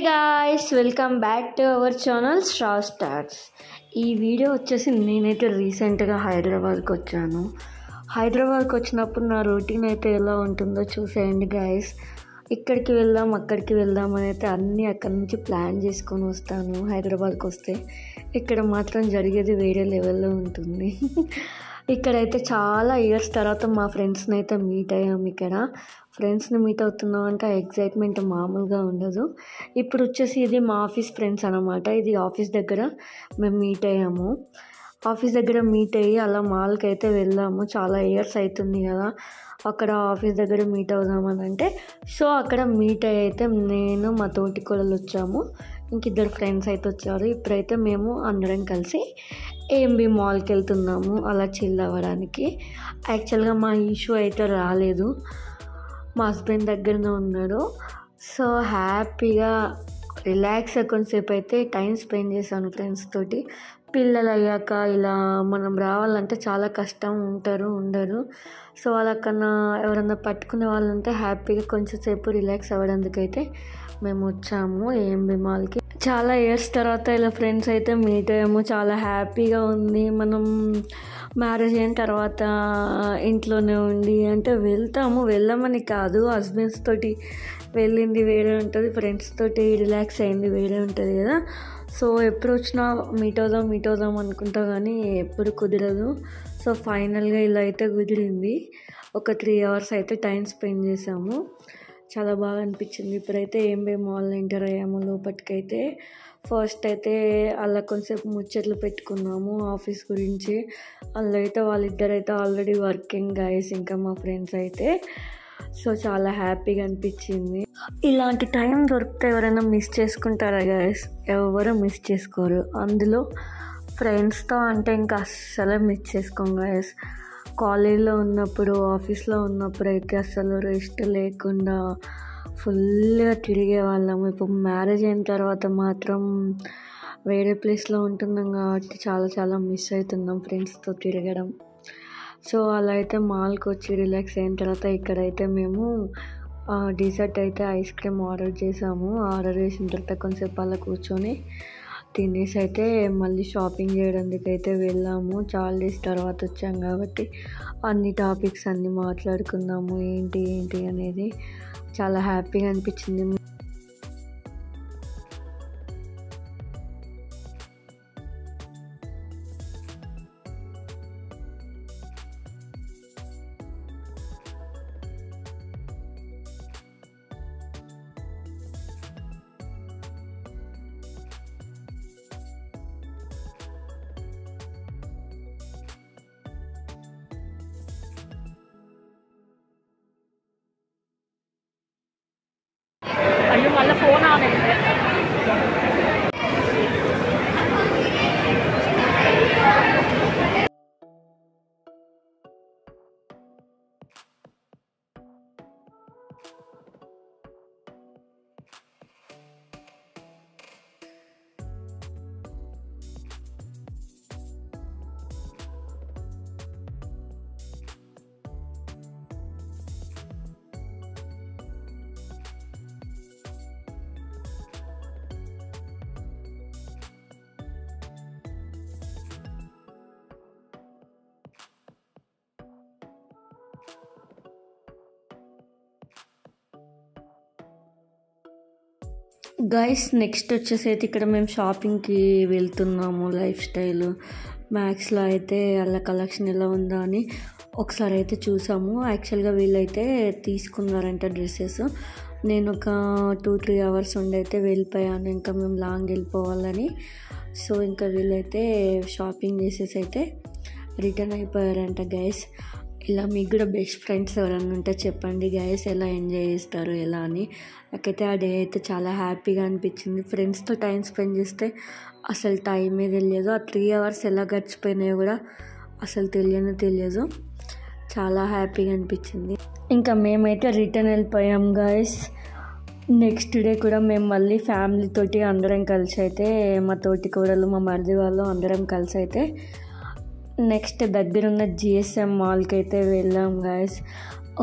Guys welcome back to our channel star stars. ఈ video వచ్చేసి నేనైతే రీసెంట్గా హైదరాబాద్కి వచ్చాను. హైదరాబాద్కి వచ్చినప్పుడు నా రొటీన్ అయితే ఎలా ఉంటుందో చూసేయండి గాయస్. ఇక్కడికి వెళ్దాం అక్కడికి వెళ్దాం అని అయితే అన్నీ అక్కడి నుంచి ప్లాన్ చేసుకొని వస్తాను. హైదరాబాద్కి వస్తే ఇక్కడ మాత్రం జరిగేది వేరే లెవెల్లో ఉంటుంది. ఇక్కడైతే చాలా ఇయర్స్ తర్వాత మా ఫ్రెండ్స్ని అయితే మీట్ అయ్యాము. ఇక్కడ ఫ్రెండ్స్ని మీట్ అవుతున్నాం అంటే ఎగ్జైట్మెంట్ మామూలుగా ఉండదు. ఇప్పుడు వచ్చేసి ఇది మా ఆఫీస్ ఫ్రెండ్స్ అనమాట. ఇది ఆఫీస్ దగ్గర మేము మీట్ అయ్యాము. ఆఫీస్ దగ్గర మీట్ అయ్యి అలా మాల్కి అయితే వెళ్ళాము. చాలా ఇయర్స్ అవుతుంది కదా అక్కడ ఆఫీస్ దగ్గర మీట్ అవుదామని అంటే, సో అక్కడ మీట్ అయ్యి అయితే నేను మా తోటి కోడలు వచ్చాము. ఇంకిద్దరు ఫ్రెండ్స్ అయితే వచ్చారు. ఇప్పుడైతే మేము అందరం కలిసి ఏఎంబి మాల్కి వెళ్తున్నాము అలా చిల్ అవ్వడానికి. యాక్చువల్గా మా ఇష్యూ అయితే రాలేదు, మా హస్బెండ్ దగ్గరనే ఉన్నాడు. సో హ్యాపీగా రిలాక్స్ కొంతసేపు అయితే టైం స్పెండ్ చేశాను ఫ్రెండ్స్ తోటి. పిల్లలు అయ్యాక ఇలా మనం రావాలంటే చాలా కష్టం, ఉండరు. సో వాళ్ళకన్నా ఎవరన్నా పట్టుకునే వాళ్ళు ఉంటే హ్యాపీగా కొంచెం సేపు రిలాక్స్ అవ్వడానికైతే మేము వచ్చాము ఏఎంబి మాల్కి. చాలా ఇయర్స్ తర్వాత ఇలా ఫ్రెండ్స్ అయితే మీట్ అయ్యాము. చాలా హ్యాపీగా ఉంది. మనం మ్యారేజ్ అయిన తర్వాత ఇంట్లోనే ఉండి అంటే వెళ్ళమని కాదు, హస్బెండ్స్ తోటి వెళ్ళింది వేరే ఉంటుంది, ఫ్రెండ్స్ తోటి రిలాక్స్ అయింది వేరే ఉంటుంది కదా. సో ఎప్పుడు వచ్చినా మీట్ అవుదాం అనుకుంటా కానీ ఎప్పుడు కుదరదు. సో ఫైనల్గా ఇలా అయితే కుదిరింది. ఒక 3 hours అయితే టైం స్పెండ్ చేసాము. చాలా బాగా అనిపించింది. ఇప్పుడైతే ఏఎంబి మాల్ ఎంటర్ అయ్యాము. లోపలికైతే ఫస్ట్ అయితే అలా కొంచెంసేపు ముచ్చట్లు పెట్టుకున్నాము ఆఫీస్ గురించి. అందులో అయితే వాళ్ళిద్దరైతే ఆల్రెడీ వర్కింగ్ గైస్, ఇంకా మా ఫ్రెండ్స్ అయితే. సో చాలా హ్యాపీగా అనిపించింది. ఇలాంటి టైం దొరికితే ఎవరైనా మిస్ చేసుకుంటారా గైస్? ఎవరు మిస్ చేసుకోరు. అందులో ఫ్రెండ్స్తో అంటే ఇంకా అస్సలు మిస్ చేసుకోం గైస్. కాలేజ్లో ఉన్నప్పుడు, ఆఫీస్లో ఉన్నప్పుడు అయితే అసలు రెస్ట్ లేకుండా ఫుల్గా తిరిగే వాళ్ళము. ఇప్పుడు మ్యారేజ్ అయిన తర్వాత మాత్రం వేరే ప్లేస్లో ఉంటున్నాం కాబట్టి చాలా మిస్ అవుతున్నాం ఫ్రెండ్స్తో తిరగడం. సో అలా అయితే మాల్కి వచ్చి రిలాక్స్ అయిన తర్వాత ఇక్కడైతే మేము డిజర్ట్ అయితే ఐస్ క్రీమ్ ఆర్డర్ చేసాము. ఆర్డర్ చేసిన తర్వాత కొంచెంసేపు అలా కూర్చొని తినేసి అయితే మళ్ళీ షాపింగ్ చేయడానికి అయితే వెళ్ళాము. చాలా డేస్ తర్వాత వచ్చాం కాబట్టి అన్ని టాపిక్స్ అన్నీ మాట్లాడుకున్నాము. ఏంటి అనేది చాలా హ్యాపీగా అనిపించింది. అయ్యో మళ్ళీ ఫోన్ ఆన్ అయింది. గైస్ నెక్స్ట్ వచ్చేసి అయితే ఇక్కడ మేము షాపింగ్కి వెళ్తున్నాము. లైఫ్ స్టైల్ మ్యాక్స్లో అయితే అలా కలెక్షన్ ఎలా ఉందా అని ఒకసారి అయితే చూసాము. యాక్చువల్గా వీళ్ళైతే తీసుకున్నారంట డ్రెస్సెస్. నేను ఒక 2-3 hours ఉండి అయితే వెళ్ళిపోయాను. ఇంకా మేము లాంగ్ వెళ్ళిపోవాలని. సో ఇంకా వీళ్ళైతే షాపింగ్ చేసేసి అయితే రిటర్న్ అయిపోయారంట గైస్. ఇలా మీకు కూడా బెస్ట్ ఫ్రెండ్స్ ఎవరైనా ఉంటే చెప్పండి గైస్, ఎలా ఎంజాయ్ చేస్తారు ఎలా అని. నాకైతే ఆ డే అయితే చాలా హ్యాపీగా అనిపించింది. ఫ్రెండ్స్తో టైం స్పెండ్ చేస్తే అసలు టైమే తెలియదు. ఆ 3 hours ఎలా గడిచిపోయినాయో కూడా అసలు తెలియదు. చాలా హ్యాపీగా అనిపించింది. ఇంకా మేమైతే రిటర్న్ వెళ్ళిపోయాం గైస్. నెక్స్ట్ డే కూడా మేము మళ్ళీ ఫ్యామిలీతోటి అందరం కలిసి అయితే, మా తోటి కోడలు, మా మరిది వాళ్ళు అందరం కలిసి అయితే నెక్స్ట్ దగ్గరున్న జిఎస్ఎం మాల్కి అయితే వెళ్ళాం గైస్.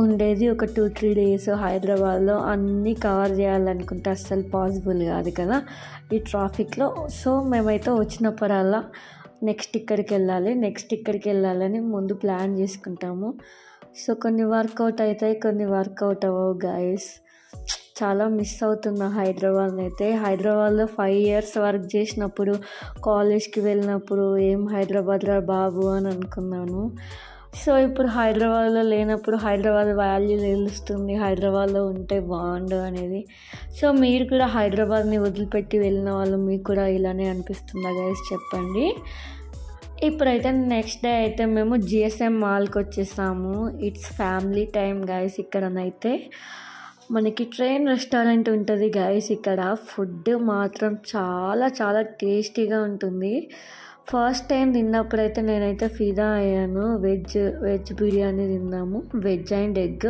ఉండేది ఒక 2-3 డేస్ హైదరాబాద్లో. అన్నీ కవర్ చేయాలనుకుంటే అస్సలు పాసిబుల్ కాదు కదా ఈ ట్రాఫిక్లో. సో మేమైతే వచ్చినప్పుడల్లా నెక్స్ట్ ఇక్కడికి వెళ్ళాలని ముందు ప్లాన్ చేసుకుంటాము. సో కొన్ని వర్కౌట్ అవుతాయి, కొన్ని వర్కౌట్ అవ్వవు గైస్. చాలా మిస్ అవుతున్నా హైదరాబాద్ని అయితే. హైదరాబాద్లో 5 years వర్క్ చేసినప్పుడు, కాలేజ్కి వెళ్ళినప్పుడు ఏం హైదరాబాద్లో బాబు అని అనుకున్నాను. సో ఇప్పుడు హైదరాబాద్లో లేనప్పుడు హైదరాబాద్ వాల్యూ తెలుస్తుంది, హైదరాబాద్లో ఉంటే బాగుండు అనేది. సో మీరు కూడా హైదరాబాద్ని వదిలిపెట్టి వెళ్ళిన వాళ్ళు మీకు కూడా ఇలానే అనిపిస్తుందా గైస్ చెప్పండి. ఇప్పుడైతే నెక్స్ట్ డే అయితే మేము జిఎస్ఎం మాల్కి వచ్చేసాము. It's family time guys. ఇక్కడనైతే మనకి ట్రైన్ రెస్టారెంట్ ఉంటుంది గైస్. ఇక్కడ ఫుడ్ మాత్రం చాలా చాలా టేస్టీగా ఉంటుంది. ఫస్ట్ టైం తిన్నప్పుడైతే నేనైతే ఫిదా అయ్యాను. వెజ్ బిర్యానీ తిన్నాము, వెజ్ అండ్ ఎగ్.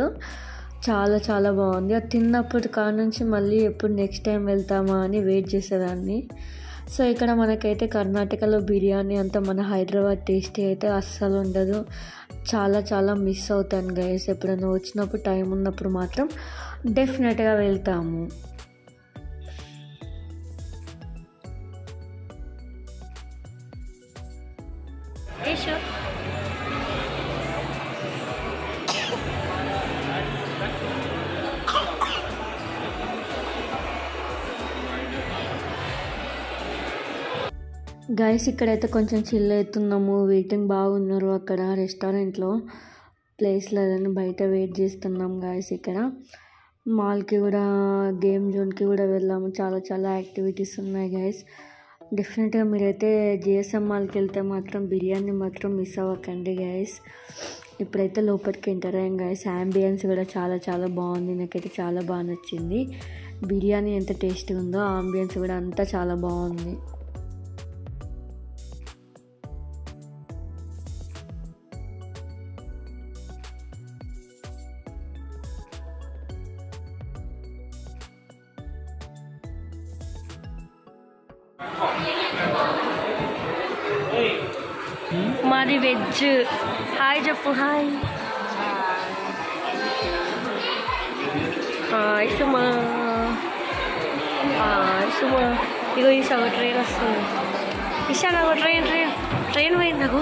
చాలా చాలా బాగుంది. అది తిన్నప్పటి కాడ నుంచి మళ్ళీ ఎప్పుడు నెక్స్ట్ టైం వెళ్తామా అని వెయిట్ చేసేదాన్ని. సో ఇక్కడ మనకైతే కర్ణాటకలో బిర్యానీ అంతా మన హైదరాబాద్ టేస్టీ అయితే అస్సలు ఉండదు. చాలా చాలా మిస్ అవుతాను గైస్. ఎప్పుడైనా వచ్చినప్పుడు టైం ఉన్నప్పుడు మాత్రం డెఫినెట్గా వెళ్తాము. గైస్ ఇక్కడైతే కొంచెం చిల్ అవుతున్నాము. వెయిటింగ్ బాగున్నారు అక్కడ రెస్టారెంట్లో, ప్లేస్ లేదని బయట వెయిట్ చేస్తున్నాం గైస్. ఇక్కడ మాల్కి కూడా, గేమ్ జోన్కి కూడా వెళ్ళాము. చాలా చాలా యాక్టివిటీస్ ఉన్నాయి గైస్. డెఫినెట్గా మీరైతే జిఎస్ఎం మాల్కి వెళ్తే మాత్రం బిర్యానీ మాత్రం మిస్ అవ్వకండి గైస్. ఇప్పుడైతే లోపలికి ఎంటర్ అయ్యాం గైస్. యాంబియన్స్ కూడా చాలా చాలా బాగుంది. నాకైతే చాలా బాగా నచ్చింది. బిర్యానీ ఎంత టేస్టీ ఉందో ఆంబియన్స్ కూడా అంతా చాలా బాగుంది. మాది వెజ్. హాయ్ చెప్పు. హాయ్ హాయ్ సుమా. హాయ్ సుమా. ఇగో ఈసా ఒక ట్రైన్ వస్తుంది. ఈసా నాకు ట్రైన్ పోయింది నాకు.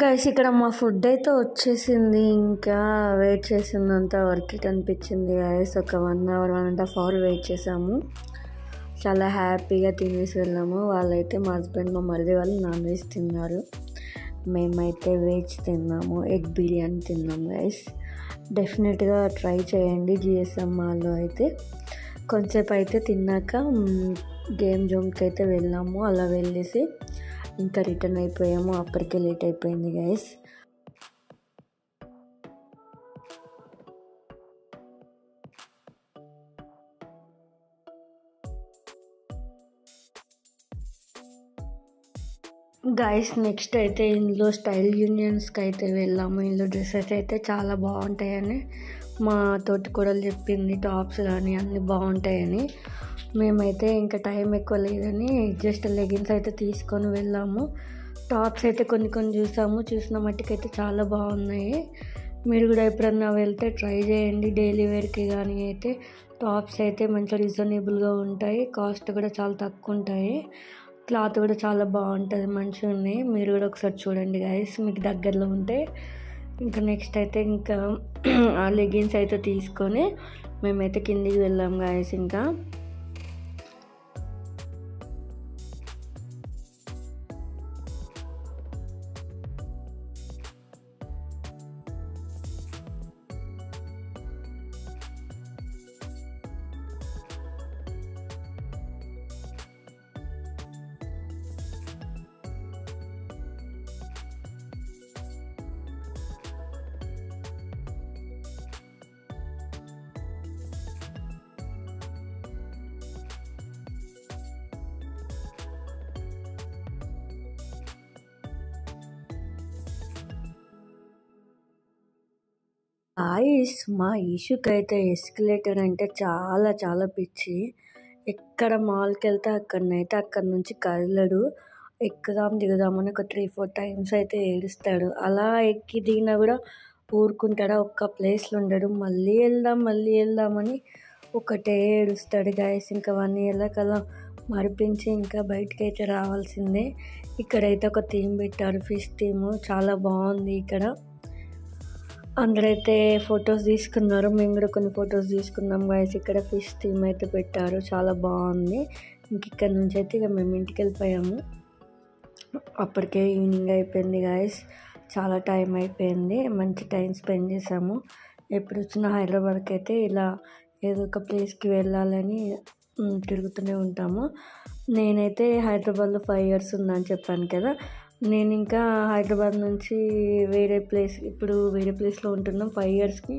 గైస్ ఇక్కడ మా ఫుడ్ అయితే వచ్చేసింది. ఇంకా వెయిట్ చేసిందంతా వర్క్ ఇట్ అనిపించింది గైస్. ఒక 1 hour 1.5 hour వెయిట్ చేసాము. చాలా హ్యాపీగా తినేసి వెళ్ళాము. వాళ్ళైతే మా హస్బెండ్ మా మరిది వాళ్ళు నాన్ వెజ్ తిన్నారు, మేమైతే వెజ్ తిన్నాము. ఎగ్ బిర్యానీ తిన్నాము గైస్. డెఫినెట్గా ట్రై చేయండి జిఎస్ఎం మాల్లో అయితే. కొంచెంసేపు అయితే తిన్నాక గేమ్ జోన్కి అయితే వెళ్ళాము. అలా వెళ్ళేసి ఇంకా రిటర్న్ అయిపోయాము. అప్పటికే లేట్ అయిపోయింది గైస్. గైస్ నెక్స్ట్ అయితే ఇందులో స్టైల్ యూనియన్స్కి అయితే వెళ్ళాము. ఇందులో డ్రెస్సెస్ అయితే చాలా బాగుంటాయని మా తోటి కూడలు చెప్పింది. టాప్స్ కానీ అన్నీ బాగుంటాయని. మేమైతే ఇంకా టైం ఎక్కువ లేదని జస్ట్ లెగిన్స్ అయితే తీసుకొని వెళ్ళాము. టాప్స్ అయితే కొన్ని చూసిన మట్టుకైతే చాలా బాగున్నాయి. మీరు కూడా ఎప్పుడన్నా వెళ్తే ట్రై చేయండి. డైలీ వేర్కి కానీ అయితే టాప్స్ అయితే మంచిగా రీజనబుల్గా ఉంటాయి. కాస్ట్ కూడా చాలా తక్కువ ఉంటాయి. క్లాత్ కూడా చాలా బాగుంటుంది, మంచిగా ఉన్నాయి. మీరు కూడా ఒకసారి చూడండి గైస్ మీకు దగ్గరలో ఉంటే. ఇంకా నెక్స్ట్ అయితే ఇంకా ఆ లెగిన్స్ అయితే తీసుకొని మేమైతే కిందికి వెళ్ళాం గైస్. ఇంకా గాయ్స్ మా ఈషుకైతే ఎస్కలేటర్ అంటే చాలా చాలా పిచ్చి. ఎక్కడ మాల్కి వెళ్తే అక్కడనైతే అక్కడ నుంచి కదలడు. ఎక్కుదాం దిగుదామని ఒక 3-4 టైమ్స్ అయితే ఏడుస్తాడు. అలా ఎక్కి దిగినా కూడా ఊరుకుంటాడా, ఒక్క ప్లేస్లో ఉండడు. మళ్ళీ వెళ్దామని ఒకటే ఏడుస్తాడు గాయస్. ఇంకా 1 ఇయర్ల కల్లా మరిపించి ఇంకా బయటకు అయితే రావాల్సిందే. ఇక్కడైతే ఒక థీమ్ పెట్టారు, ఫిష్ థీమ్. చాలా బాగుంది. ఇక్కడ అందరైతే ఫొటోస్ తీసుకున్నారు. మేము కూడా కొన్ని ఫొటోస్ తీసుకున్నాం గాయస్. ఇక్కడ ఫిష్ థీమ్ అయితే పెట్టారు, చాలా బాగుంది. ఇంక ఇక్కడ నుంచి అయితే ఇక మేము ఇంటికి వెళ్ళిపోయాము. అప్పటికే ఈవినింగ్ అయిపోయింది గాయస్, చాలా టైం అయిపోయింది. మంచి టైం స్పెండ్ చేసాము. ఎప్పుడు వచ్చినా హైదరాబాద్కి అయితే ఇలా ఏదో ఒక ప్లేస్కి వెళ్ళాలని తిరుగుతూనే ఉంటాము. నేనైతే హైదరాబాద్లో 5 years ఉందని చెప్పాను కదా. నేను ఇంకా హైదరాబాద్ నుంచి ఇప్పుడు వేరే ప్లేస్లో ఉంటున్నాం. 5 yearsకి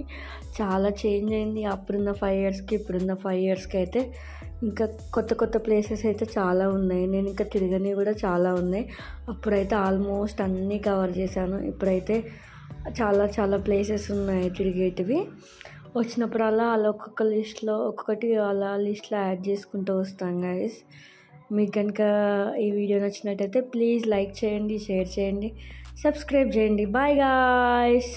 చాలా చేంజ్ అయింది. అప్పుడున్న 5 yearsకి ఇప్పుడున్న 5 yearsకి అయితే ఇంకా కొత్త ప్లేసెస్ అయితే చాలా ఉన్నాయి. నేను ఇంకా తిరగని కూడా చాలా ఉన్నాయి. అప్పుడైతే ఆల్మోస్ట్ అన్నీ కవర్ చేశాను. ఇప్పుడైతే చాలా ప్లేసెస్ ఉన్నాయి తిరిగేటివి. వచ్చినప్పుడల్లా అలా ఒక్కొక్కటి అలా లిస్ట్లో యాడ్ చేసుకుంటూ వస్తాను గైస్. మీకు కనుక ఈ వీడియో నచ్చినట్టయితే ప్లీజ్ లైక్ చేయండి, షేర్ చేయండి, సబ్స్క్రైబ్ చేయండి. Bye guys.